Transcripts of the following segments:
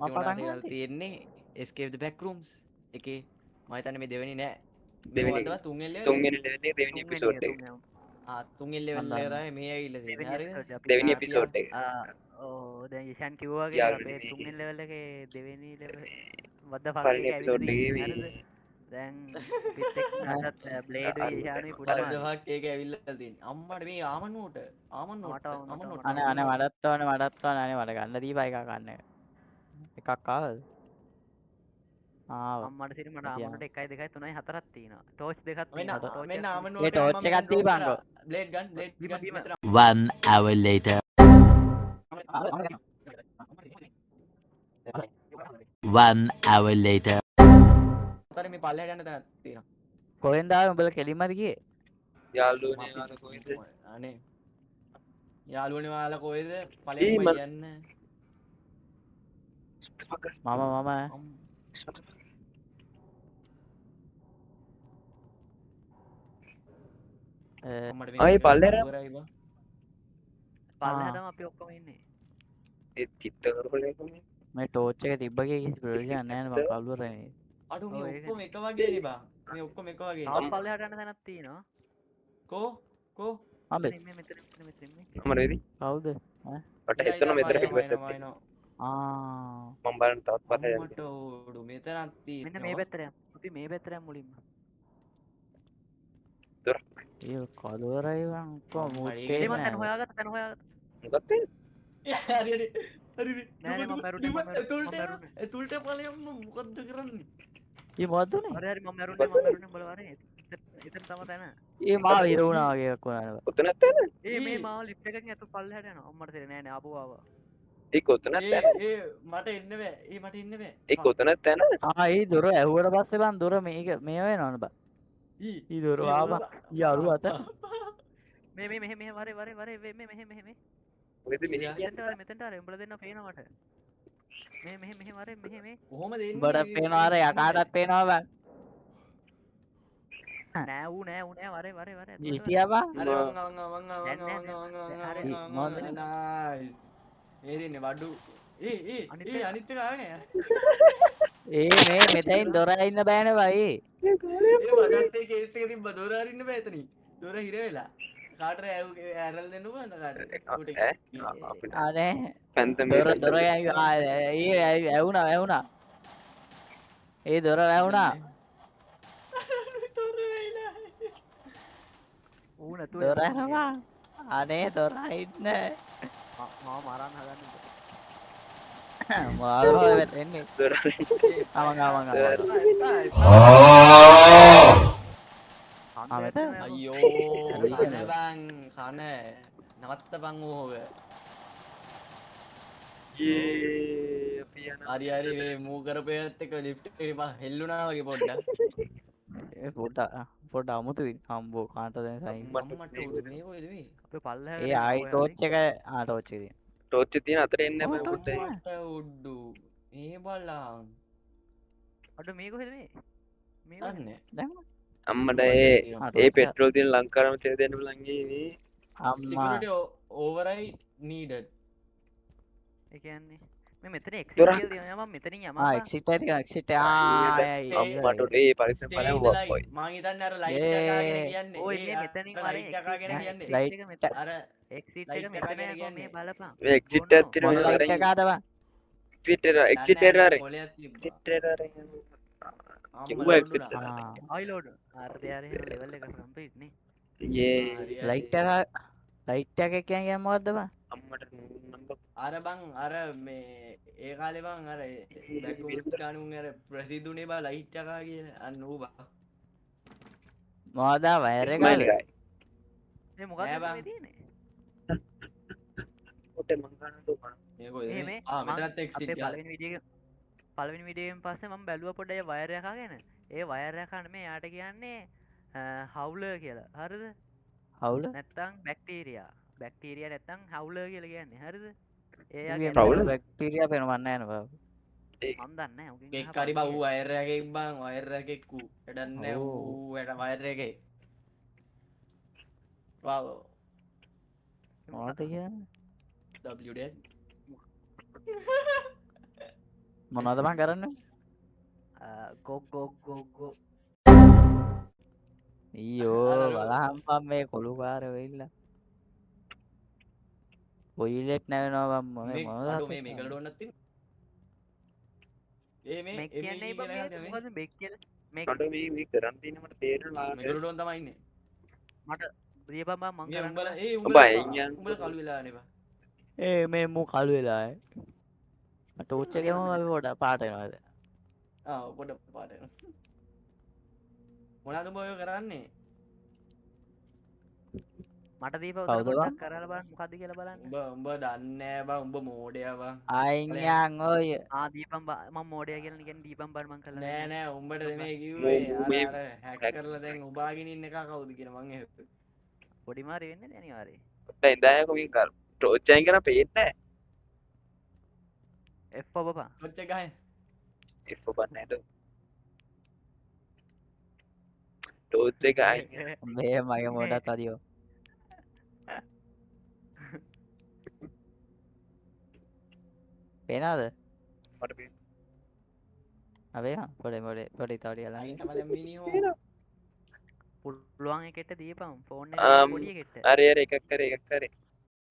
මම මොනවද පටන් කියලා ගන්නද? තියෙන්නේ escape the back rooms එකේ මම හිතන්නේ මේ දෙවෙනි නෑ මේ දෙවෙනි මොකද්ද තුන්වෙනි ලෙවල් තුන්වෙනි level එකේ දෙවෙනි තුන්වෙනි episode එක එක. තුන්වෙනි තුන්වෙනි මම ලෙවල් එක දන්නවා. තමයි මේ ඇවිල්ලා තියෙන්නේ දෙවෙනි හරිද episode අපි දෙවෙනි අපි episode එක. දැන් ඉෂාන් කිව්වා වගේ යාළුවනේ අපේ මේකේ. තුන්වෙනි level එකේ දෙවෙනි level වද්ද පළවෙනි ෆක් එක ඇවිල්ලා episode එකේ තියෙන්නේ මේ හරිද දැන් අපිත් එක්ක ඈ අදත් බ්ලේඩ් ඉෂානුයි පුඩි වර්ධ මාළි ෆක් එක ඇවිල්ලා තියෙන්නේ අම්මට මේ ආමනුවට මට ආමනුවට අනේ අනේ මඩත් ඕනේ අනේ මට ගන්න දීපා එකක් ගන්න එකක් ආවද? ආවා. අම්මට සිරි මට ඇති ආමනට 1 2 3 4ක් තියෙනවා ටෝච් දෙකක් මෙන්න තියෙනවා ටෝච් මෙන්න එකක් ඒ ආමනුවට ටෝච් මම එකක් මෙතන drop දීපන්කෝ. කරා බ්ලේඩ් ගන් බීම බීම මෙතන 1 hour later. 1 hour later. අතර මේ පල්ලෙහාට යන තැනක් තියෙනවා කොහෙන්ද ආවේ උඹලා කෙලින්මද ගියේ? යාළුවනේ ආර කොහෙද? අනේ යාළුවනේ ඔයාලා කොහෙද ඒ ඵලයන්ම මම- යන්න මම අම්මට ආයේ පල්ලෙහාට යන්න. ඉවරයි බා පල්ලෙහා තමයි අපි ඔක්කොම ඉන්නේ ඒ තිත්ත කරපලේ කොහේ? මේ ටෝච් එක තිබ්බ කිය කිසි ප්‍රයෝජනයක් නැහැ නේ මම කවුරුරේ නේ. අඩු ඔව්, මේ ඒකනේ. ඔක්කොම එක වගේනේ බා මේ ඔක්කොම එක වගේ තවත් පල්ලෙහාට යන තැනක් තියෙනවා කෝ අඹේ මෙන්න මෙතන මෙතන අමර වෙදි. කවුද? මට හිතෙනවා මෙතන පිටිපස්සෙත් වයින්නවා ආ මම බලන්න තවත් පල්ලෙහාට යන්න. අම්මට ඕඩු මෙතනක් මෙන්න තියෙනවා මේ පැත්තට යමු අපි මේ පැත්තට යමු මුලින්ම ඒ කලවරයි වන් කො අම්මා, මූට් ඒක පේන්නේ මම තැන නැහැ. හොයාගත්ත තැන හොයාගත්ත මොකක්ද වෙන්නේ? හරි හරි නෑ, නෑ, මම මැරුණේ, මම මැරුණේ. එතුල්ට ඵලයන් මොකද්ද කරන්නේ ඊ මොකද්ද උනේ? හරි හරි මම මැරුණේ බලවරේ එතන තම තැන ඒ මාව හිර වුණා වගේ එකක් වුණා නේද? කොතනද තැන? මේ මාව ලිෆ්ට් එකකින් ඇතු පල්ලෙහාට යනවා අම්මට තේරෙන්නේ නෑ නේ ආපහු ආවා ඒ කොතනද තැන? ඒ මට එන්න බෑ මට එන්න බෑ ඒ කොතනද තැන? ආ ඒ දොර ඇහුවට පස්සේ බං දොර මේක මේ වෙනවනේ බං. ඊ දොර ආවා. ඊ අරු අත. මේ මෙහෙ වරේ මෙහෙ මොකද මිනිහ මෙතෙන්ට වරේ මෙතෙන්ට වරේ උඹලා දෙන්න පේනවා මට මෙහෙ වරේ මෙහෙ කොහොමද එන්නේ උඹට පේනවා අර යකාටත් පේනවා බං. නෑ ඌ නෑ වරේ හිටියා බං. අර වං නයිස් මේ දෙන්නේ බඩු ඒ අනිත් එක ආවේ මේ මෙතෙන් දොර ඉන්න බෑනේ බයි. ඒ වඩත් ඒ කේස් එක තිබ්බ දොර අරින්න බෑ එතනින් දොර හිර වෙලා කාටර ඇරල් දෙන්න පුළුවන්ද කාටට අපිට අනේ පැන්තම දොර ඇවුනා. ඒ දොර වැහුණා. ඌ නැතුව දොර ඇරවා. අනේ දොර ඉන්න. මාව මරන්න හදන්නේ මාව එන්නේ. දොර ආමං. මෙතන? අයියෝ කන බං කන නවත්ත බං ඕක යේ අපි යන හරි මේ මූ කරපේත් එක ලිෆ්ට් එකේ බං හෙල්ලුණා වගේ පොඩ්ඩක් පොඩ අමුතුයි හම්බෝ කාන්ට දැන් සයින්. අම්මට උඩ මේ කොහෙද මේ අපේ පල්ලෙහාට ඒ ආයි ටෝච් එක ටෝච් එක තියෙන. ටෝච් එක තියෙන අතර එන්න ඔව්, බෑ ටෝච් පුතේ. එක. මට උඩු මේ බලන් අඩ මේ කොහෙද මේ කොහෙද? දන්නේ දැන් අම්මට ආ, ඒ ටෝච් එක. පෙට්‍රෝල් තියෙන ලංකාරම තෙල් දෙන්න ලංගේ මේ අම්මා security override needed ඒ කියන්නේ මේ මෙතන එක්සිට් දොරක්. කියලා තියෙනවා මම මෙතනින් යමු එක්සිට් එක තියෙන එක්සිට් ආයි අම්මට ඒ පරිස්සම් stay බලන්න in the වප්පයි. light මං හිතන්නේ අර light ඒ. එක ගාගෙන කියන්නේ ඕ ඒ ඉන්නේ මෙතනින් අර light එක ගාගෙන කියන්නේ light එක මෙතන අර එක්සිට් light එක එක මෙතන ගාගෙන යකෝ මේ කියන්නේ. බලපන් මේ එක්සිට් ඕනෝ. එකක් තියෙනවා මොන ලයිට් එකද බං? එක්සිට් එක අර කොලයක් තිබ්බා. එක්සිට් එක අර අම්මලා කිව්වා exit උඩුනා. එක. ආ ආයි ලෝඩ් ආර්ධය ආරේ ලෙවල් එක කම්ප්ලීට් නේ යේ හරි, හරි. ලයිට් එක කියන්නේ මොකද්ද බං? අම්මට නම්බර් අර බං අර මේ ඒ කාලේ බං අර බැක්වුඩ් කණුන් අර ප්‍රසිද්ධුනේ බා ලයිට් එකා කියන අන්න ඌ බා මොකද වයර් එකද? ස්මයිල් ගයි. මේ මොකක්ද නෑ බං. මේ තියෙන්නේ ඔතේ මං ගන්න දුන්නා. මේ කොහෙද මේ මේ? මේ ආ මං මෙතනත් එක්සිට් අපේ ගාලා. පළවෙනි වීඩියෝ එකෙන් පස්සේ මම බැලුවා පොඩ්ඩක් ඒ වයර් එක ගැන ඒ වයර් එක නෙමෙයි යාට කියන්නේ හවුලර් කියලා හරිද හවුල? නැත්තම් බැක්ටීරියා නැත්තම් හවුලර් කියලා කියන්නේ හරිද ඒ ඌගේ යාගේ හවුලර්? බැක්ටීරියා පේනවන්නේ නැහැ නේ බං. මම දන්නේ නැහැ උගෙන් කෙක් හරි බා ඌ වයර් එකකින් බං වයර් එකෙක් ඌ වැඩන්නේ ඔව්. ඌ වැඩ වයර් එකේ වාව් මොකද කියන්නේ? W dead මොනවද බං කරන්නේ? ගොග් ඊයෝ අර බලහන් බං මේ කොළු පාර වෙයිලා. කොයිලෙක් නැවෙනවා බං මේ මොනවද අඩෝ අපේ මේ මේකල ඩොන්නත් තියෙන මේ මෙක් කියන්නේ බං මේ මොකද මෙක් කියලා මෙක් අඩ මේ කරන් තියෙන මට තේරෙනවා මේකල ඩොන් තමයි ඉන්නේ මට දීපන් බං මං මේ උඹලා කරන්න උඹලා අයින් යන්න. උඹලා කළු වෙලා නේ බං ඒ මේ මු කළු වෙලා ටෝච් එකම අපි පොඩ පාට වෙනවාද? පොඩ පාට මොනවද උඹ ඔය කරන්නේ මට දීප කවුද උදේ බං? පොඩ්ඩක් කරලා බලන්න මොකද්ද කියලා බලන්න උඹ දන්නේ නෑ බං උඹ මෝඩයා බං අයින් යන් ඔය දීපන් මම මෝඩයා කියලා කියන්නේ දීපන් බන් මං කරලා නෑ නෑ උඹට නෙමෙයි මෝ- කිව්වේ මේ අර හැක් කරලා දැන් උබාගෙන ඉන්න එක කවුද කියන මං එහෙ පොඩි මාරි වෙන්නේ අනිවාර්යයෙන් ඉඳායක මේ කර ටෝච්චයින් කරන පේන්නේ F ඔබපන් කොච්ච ගහයි එෆ බන්නට ටෝච් එක අයින් මේ මගේ මොඩත් අදියෝ පේනවද? මට පේන අපේ පොඩි තවටියලා අයින් තමයි දැන් මිනිහෝ පුළුවන් එකට දීපන් ෆෝන් එක Um, පොඩි එකට අර අර එකක් කරේ එකක් කරේ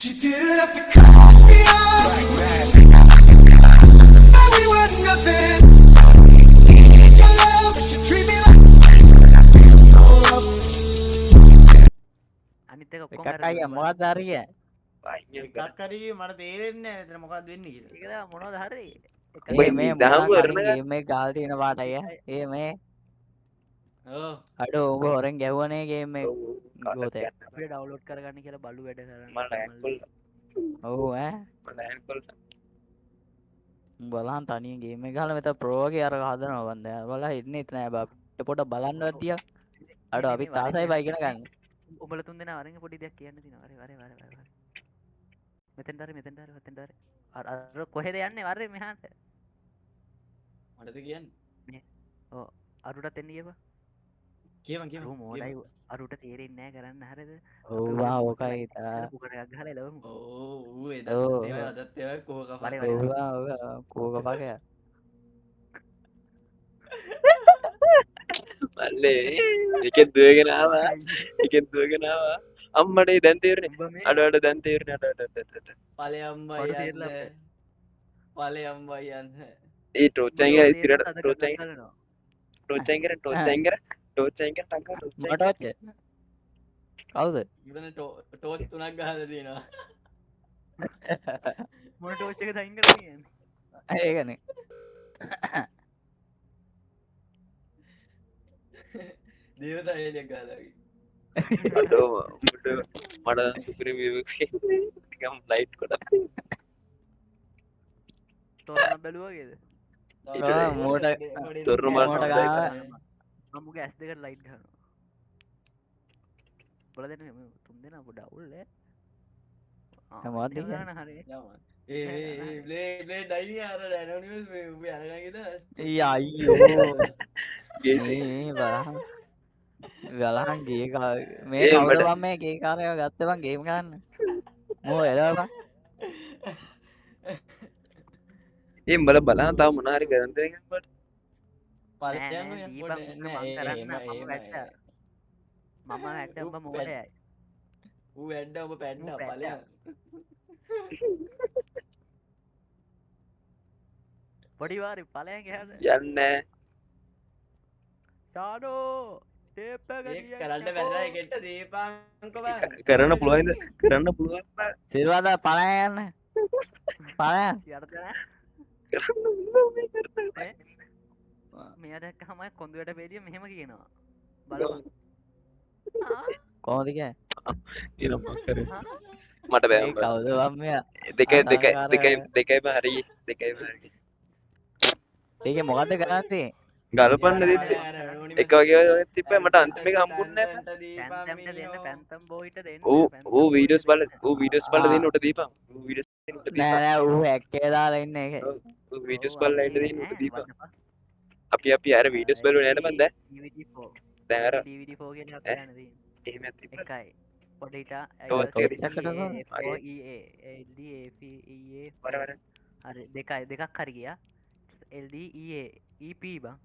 She didn't have to cut me off. Now we were nothing. Your love, but you treat me like so rough. අනිත් එක ඔක්කොම එකක් අයියා මොකක්ද හරිය? අයින් එකක් හරි මට තේරෙන්නේ නැහැ මෙතන මොකක්ද වෙන්නේ කියලා ඒක මොනවද හරි ඔය මේ දහම් වරණ ගේම් එක ගාල් තියෙන පාට අය. ඒ මේ ඔව් අඩෝ උඹ හොරෙන් ගැව්වනේ ගේම් එක. ගෝතේ. අපිට ඩවුන්ලෝඩ් කරගන්න කියලා බලු වැඩ කරන්න මට ඇන්කොල් ඔව් ඈ. මට ඇන්කොල් බලහන් තනියෙන් ගේම් එක ගහලා මෙතන ප්‍රෝ වගේ අර හදනවා බන්ද. බලලා ඉන්නෙත් නෑ බා. පොඩ බලන්නවත් තියා. අඩෝ අපි තාසයි බයි ඉගෙන ගන්න. උඹලා තුන් දෙනා වරෙන් පොඩි දෙයක් කියන්න තියෙනවා වරේ මෙතෙන්ට හරි අර කොහෙද යන්නේ වරේ මෙහාට මටද කියන්නේ අරුටත් එන්න කියපන් කියවන් අරු මෝඩයි අරුට තේරෙන්නේ නැහැ කරන්න හරිද ඔව් බා ඕකයි තා. පුකරයක් ගහලා එළවමු ඌ එදත් ඔව්. ඒවා අදත් ඒවා කෝක වරේ ඔව් බා ඔව් කෝක පකය. මල්ලේ එකෙන් දුවගෙන ආවා එකෙන් දුවගෙන ආවා අම්මට දැන් තේරුනේ උඹ මේ අඩට දැන් තේරුනේ අඩට පලයම් බඩු බයි තේරලා යන්න පලයම් බයි යන්න ඒ ටෝච්චයින් උඹ ඉස්සරහට අද ටෝච්චයින් කරනවා. ටෝච්චයින් කර ටෝච්චයින් කර ටෝච්චයින් කර ටංකා ටෝච්චයින් මොකට ඔච්ච? කවුද? ඉවන ටෝච් 3ක් ගහලා තියෙනවා මොන ටෝච් එක තයින් කරලා කියන්නේ ඒකනේ. දේවතා එලියක් ගහලා අඩෝ උඹට මට සුපිරි විවක නිකම් ලයිට් කොට තෝරන බැලුවාගේද මෝට තොරණ මෝට මට ගා මමුගේ ඇස් දෙකට ලයිට් ගන්නවා බල දෙන තුන් දෙනා පොඩ අවුල් මොකක්ද කියන්නේ? හරි බ්ලේ ඩයිනි අර ඇනොනිමස් මේ උඹ අරගන්ගෙද අයියෝ ගේසේ මේ බලහන් බලහන් ගේ මේ ඒ කවුද මට- බං මේ ගේ කාරයව ගත්ත බං ගේම් ගන්න මෝ එළව බං ඒ උඹලා බලන්න තාම මොනා හරි කරන් දෙන්න මට පලයම් නෑ, දීපන් මං කරන්න, මම වැට්ටා. මම ඇට උඹ මෝඩයයි ඌ වැඩ ඔබ පැන්න ඌ පැන්නා. පලයම් පොඩිවාරි පලයන් ගහද යන්නේ ෂාඩෝ ටේප් එක ඒ කරන්න බැරලා එකට දීපංක බං කරන්න පුළුවන්ද කරන්න පුළුවන් බෑ. සිල්වාද පලයන් යන්න පලයන් යරද කරන්න පුළුවන් මේ කරන්න. මෙයා දැක්කම කොඳුයට පේදිය මෙහෙම කියනවා බලමු කොහොමද කියන්නේ? ඊළඟ මම කරේ. මට බෑ මේ කවුද බං මෙයා? දෙකයිම හරි දෙකයිම හරි ඒකේ මොකද්ද කරන්නේ තියෙන්නේ? ගල්පන්න දෙන්න එක වගේ ඔය තිබ්බයි මට අන්තිම එක හම්බුන්නේ නැහැ පැන්තම්ට දෙන්න පැන්තම් බෝහිට දෙන්න ඌ වීඩියෝස් බලලා දෙන්න උට දීපන් ඌ වීඩියෝස් දෙන්න උට නෑ දීපන් නෑ ඌ හැක්කේ දාලා ඉන්නේ ඒකේ. ඌ වීඩියෝස් බලලා ඉන්න දෙන්න උට දීපන් අපි අර වීඩියෝස් බලුවේ නේද මන්ද දැන් අර DVD4 කියන එක ගන්න තියෙන්නේ එහෙම තිබ්බ එකයි පොඩිට ඔව්, ටිකකට වර වර හරි දෙකයි දෙකක් හරි ගියා LDEA EP බං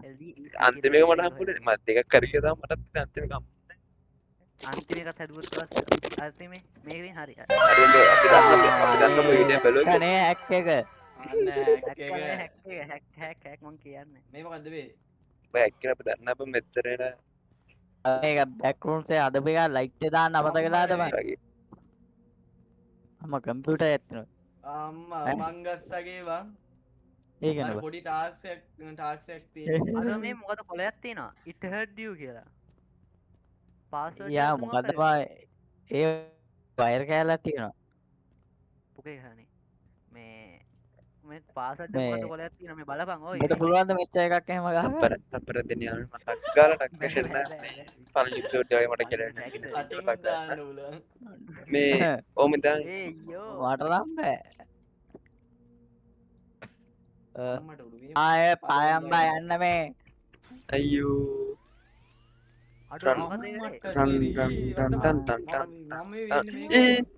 LDEP අන්තිම එක මට හම්බුනේ මම දෙකක් කරේ තමයි මටත් අන්තිම එක අන්තිම එකත් හැදුවොත් පස්සේ අන්තිම මේකෙන් හරි හරි අපි දන්නම වීඩියෝ බැලුවා කනේ හැක් එක අන්න hack එක. හැක් මං කියන්නේ මේ මොකද්ද මේ? බෑ එක්කන අපි දන්න අප මෙච්චරේන මේක බැක්රූම්සේ අදපු එක ලයිට් එක දාන්න අමතක වෙලාද බං වගේ අම්මා කම්පියුටර් ඇත්තන අම්මා මංගස්සගේ බං. ඒක මට නේ පොඩි ටාස්ක් එකක් තියෙනවා. අද මේ මොකද කොලයක් තියෙනවා it hurt you කියලා පාස්වර්ඩ් යා මොකද්ද බං ඒ වයර් කෑල්ලක් තියෙනවා පුකේ ගහනේ මේ පාස්වර්ඩ් මේ- මොකද කොලයක් තියෙනවා මේ බලපන් ඔය උඹට පුළුවන් ද මෙච්චර එකක් එහෙම ගහන්න තප්පර දෙන්න යන මට ටක් ගාලා ටක් කරන්න පළවෙනි එපිසෝඩ් එකේ මට කියලා කටින් දාන්න උලන්. මේ ඕම ඉතින් ඒ යෝ මට නම් බෑ අම්මට උඩු මේ ආය පායම්බා යන්න මේ අයියෝ අඩු මොකද අම්මට ටන් සිරි. ටන් ටන් ටන් ටන් මම මේ වෙන්නේ මේක.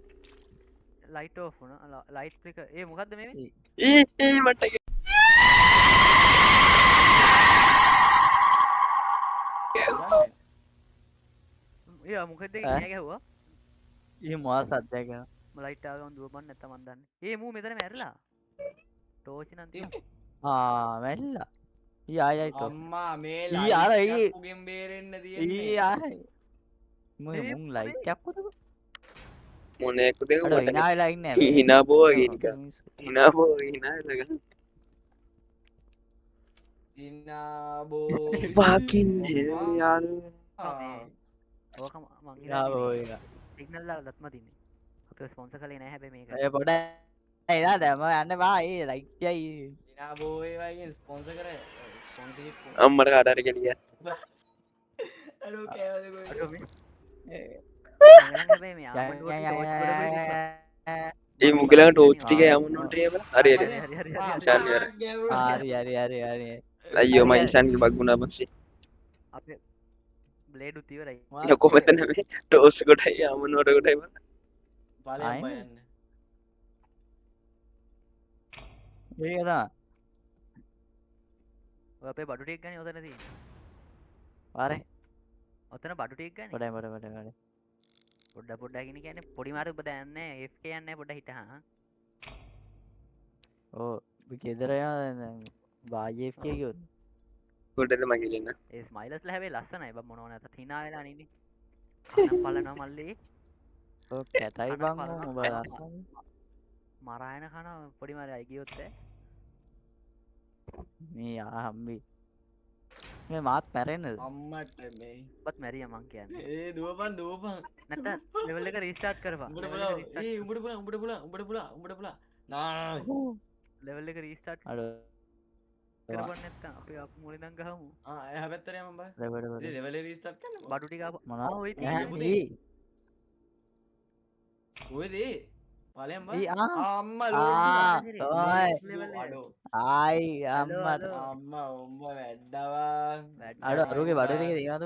ලයිට් ඕෆ් වුණා ලයිට් ෆ්ලිකර් ඒ මොකද්ද මේ මට ඒ මොකද ඈ? නෑ ගැහුවා ඊ මොවා සද්දයක් යන ලයිට් ආවම දුවපන් නැත්තම් මන් දන්නේ ඒ මූ මෙතන මැරිලා ටෝච් නම් තියෙනවා මැල්ලා ඊ ආයයි ටොප් අම්මා මේ ඊ අර ඊ- ලයිට් උගෙන් බේරෙන්න ඊ තියෙන්නේ. ආයි මුන් ලයිට් එකක් උදේ මොනේක දෙක අඩ මට විනා වෙලා ඉන්නේ හිනා බෝ වගේ නිකන් හිනා බෝ හිනා වෙලා දිනාබෝ fucking hell යාළුවා ඕක මං යාවෝ හිතන්නේ සිග්නල් දාලා දත්ම තින්නේ අපිව ස්පොන්සර් කළේ නෑ හැබැයි මේක ඒ පොඩ එලා දැම යන්න බා ඒ ලයිට් යයි දිනාබෝ ඒ වගේ ස්පොන්සර් කර ස්පොන්සර්ෂිප් අම්මට කාට හරි කියලා අලෝ කෑවද කොයි අඩෝ මේ හැබැයි මේ ආමන් ටෝච් ඒ මුගලන් ටෝච් ටික යමුන්නට ඒවල හරි හරි හරි හරි ශාන් හරි හරි අයියෝ මම ඉෂාන් ගේ බග් වුණා පස්සේ අපේ බ්ලේඩ් උත් ඉවරයි යකෝ මෙතන මේ ටෝස් කොටයි යමුන්නට කොටයි බල බලයන් ආයෙ? බයන්න ඒක තමයි ඔය අපේ බඩු ටික ගන්නේ ඔතන තියෙන්නේ වාරේ ඔතන බඩු ටික ගන්නේ පොඩ පොඩ්ඩක් ඉන්න කියන්නේ පොඩි මාරු ඔබ දන්නේ FK යන්නේ පොඩ්ඩක් හිටහා ඕ ගෙදර යන වාජේෆ් කියෝ කොටද මගේ ඉන්න ඒ ස්මයිලස්ලා හැබැයි ලස්සනයි බං මොනව නැතත් hina වෙලා නින්නේ කන පලනවා මල්ලේ ඔව් කැතයි බං උඹ ලස්සන මරායන කන පොඩි මාරයි ගියොත් මේ ආහම්බි මේ මාත් මැරෙන්නද අම්මට මේ ඔබත් මැරිය මං කියන්නේ ඒ දුවපන් නැත්නම් ලෙවල් එක රීස්ටාර්ට් කරපන් උඹට පුළුවන් ඒ උඹට පුළුවන් නා ලෙවල් එක රීස්ටාර්ට් අඩ කරපන් නැත්නම් අපි අපු මුලින් ඉඳන් ගහමු එහා පැත්තට යමන් බා ලෙවඩ ඉතින් level එක restart කරන්න බඩු ටික ආපහු මොනා ඔය ඔයද ඵලයන් බා ඊ ආ අම්මා ආ ලෝඩ් ඔයි අඩෝ ආයි හලෝ, අම්මට හලෝ. අම්මා උඹ වැඩවා අඩ අරුගේ බඩ ටික තියනවද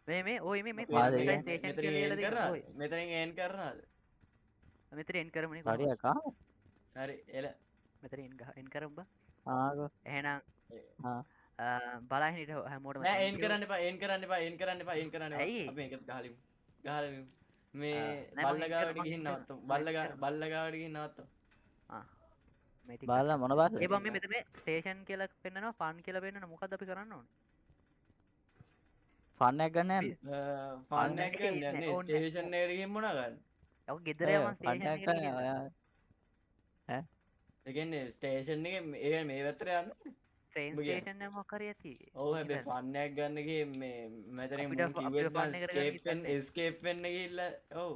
බයි මේ ඔය මේ වාද මේ ඒක. ස්ටේෂන් කියලා දෙන්න ඔය මෙතනින් එන් කරනවාද මෙතන එන් කරමුනේ හරි කොහොමද? හරි එල මෙතන එන් කරමු බා ආගෝ එහෙනම් ආ. බලහින් හිට හැමෝටම නෑ thank එන් you. කරන්න එපා එන් කරන්න එපා එන් කරන්න එපා එන් කරන්න එපා ඇයි? අපි මේකත් ගහලිමු ගහලිමු මේ නෑ, මම බල්ලගාවට එන් ගිහින් කරනවා. නවත්තමු බල්ලගාවට ගිහින් නවත්තමු මේ ටික. බාලා මොන බාලා ඒ බම් මේ මෙතන ස්ටේෂන් කියලා පෙන්නනවා ෆන් කියලා පෙන්නනවා මොකද්ද අපි කරන්න ඕනේ ෆන් එක ගන්න යන්න ෆන් එක එකේ ගන්න ඉන්නේ, ඕන්න. ස්ටේෂන් එකට ගිහින් මොනා ගන්න ඔක ගෙදර යමන් ෆන් ස්ටේෂන් එක එකට ගන්න ගිහින්. ඔයා ඒ කියන්නේ ස්ටේෂන් එකේ මේ පැත්තට යන්න ට්‍රේන් උඹ කියන්නේ. ස්ටේෂන් එක මොකක් හරි ඇති ඔව් හැබැයි ෆන් එකක් ගන්න ගිහින් මේ මෙතනින් අපිට මුන් අපිට කිව්වෙත් fun නම් එකට ගන්න escape ඉස්සෙල්ලා. escape වෙන්න ගිහිල්ලා ඔව්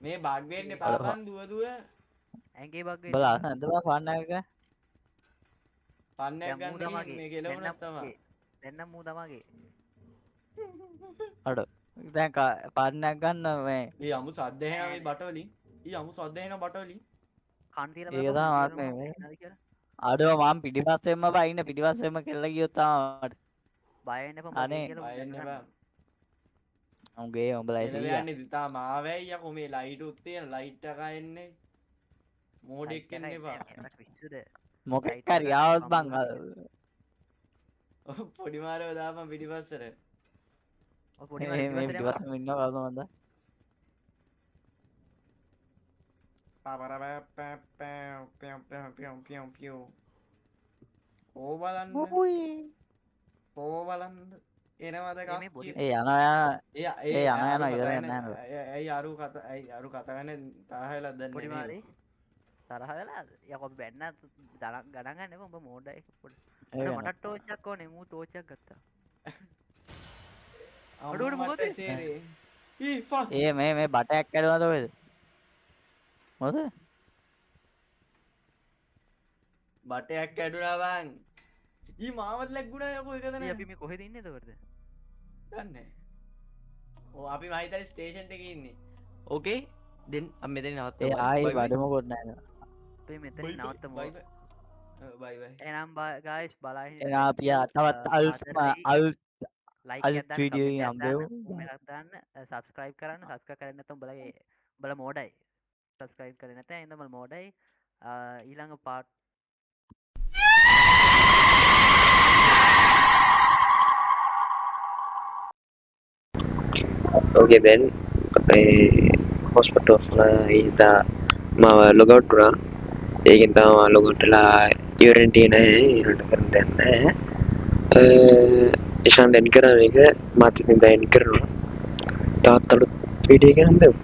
මේ බග් වෙන්න එපා බං දුව ඇඟේ බග් වෙන්නේ. බලා නැද්ද බා ෆන් එක ෆන් එකක් දැන් මූ ගන්න තමගේ. ගිහින් මේ කෙලවුණක් දැන් තමයි දැන් මූ තමගේ අඩ දැන් ෆන් එක ගන්න මේ ඊ අමු සද්ද එනවා මේ බටවලින් ඊ අමු සද්ද එනවා බටවලින් කන් තියලා ඒක බලපන් තමයි මොකද මේ- වෙනවද කියලා. අඩෝ මම පිටිපස්සෙන්ම බයින්න පිටිපස්සෙන්ම කෙල්ල ගියොත් තමයි බය වෙන්න එපා අනේ. මොකද කියලා බය වෙන්න එපා උගේ උඹලා එළව ඉතින් යන්නේ තාම ආවයි යකෝ මේ ලයිට් උත් තියෙන ලයිට් එක එන්නේ මෝඩෙක් එන්න එපා මොකක් Right හරි එක ආවොත් බං පොඩි මාරව දාපන් පිටිපස්සට. පොඩි මේ පිටිපස්සෙම ඉන්නවා කවුද මන්ද ඕ බලන්න ඕ බලන්න එනවද මේ බොඩි- ඒ යනවා යනවා ඉවර වෙන්නේ නැහැ නේද? ඇයි අරු කතා ඇයි අරු කතා කරන්නේ තරහ වෙලා දන්නේ පොඩි නේද? මාරි තරහ වෙලා යකො බැන්න ගණන් ගන්න උඹ මෝඩයි පොඩි ඒ වෙන. මට ටෝච්චක් ඕනේ මූ ටෝච්චක් ගත්තා අඩුවට අඩුවට මොකද? මොකද සේරේ ඊ ෆක් ඒ මේ බටයක් කැඩුවද ඔයද මොකද බටයක් කැඩුනා බං ඊ මාවත් ලැග්ගුණා යකෝ එකද අපි නෑ මේ කොහෙද ඉන්නේ එතකොට දන්නේ ඕ අපි මහිතයි ස්ටේෂන් එකේ ඉන්නේ ඕකේ දෙන් අපි මෙතන ඒ නවත්තමු ආයි බඩමකොත් නැහැ අපි මෙතන නවත්තමු බයි බයි එනම් ගයිස් බලන්න එනා අපි තවත් අල් ලයික් අලුත් වීඩියෝ එකකින් හම්බෙමු. දාන්න සබස්ක්‍රයිබ් කරන්න සබස්ක්‍රයිබ් කරන්න නැත්නම් බලගේ බල මෝඩයි සබස්ක්‍රයිබ් කරේ නැත්නම් එඳ බල මෝඩයි ඊළඟ පාට් Okay then hospital ඉඳා මාව log out වුණා. ඒකෙන් තමයි log out වෙලා ඉවරෙන් තියෙන්නේ ඊළඟට කරන්න දෙයක් නැහැ. ඉෂාන් දැන් කරන එක මාත් ඉතින් දැන් කරනවා. තාත් අලුත් වීඩියෝ එකක් හම්බෙමු.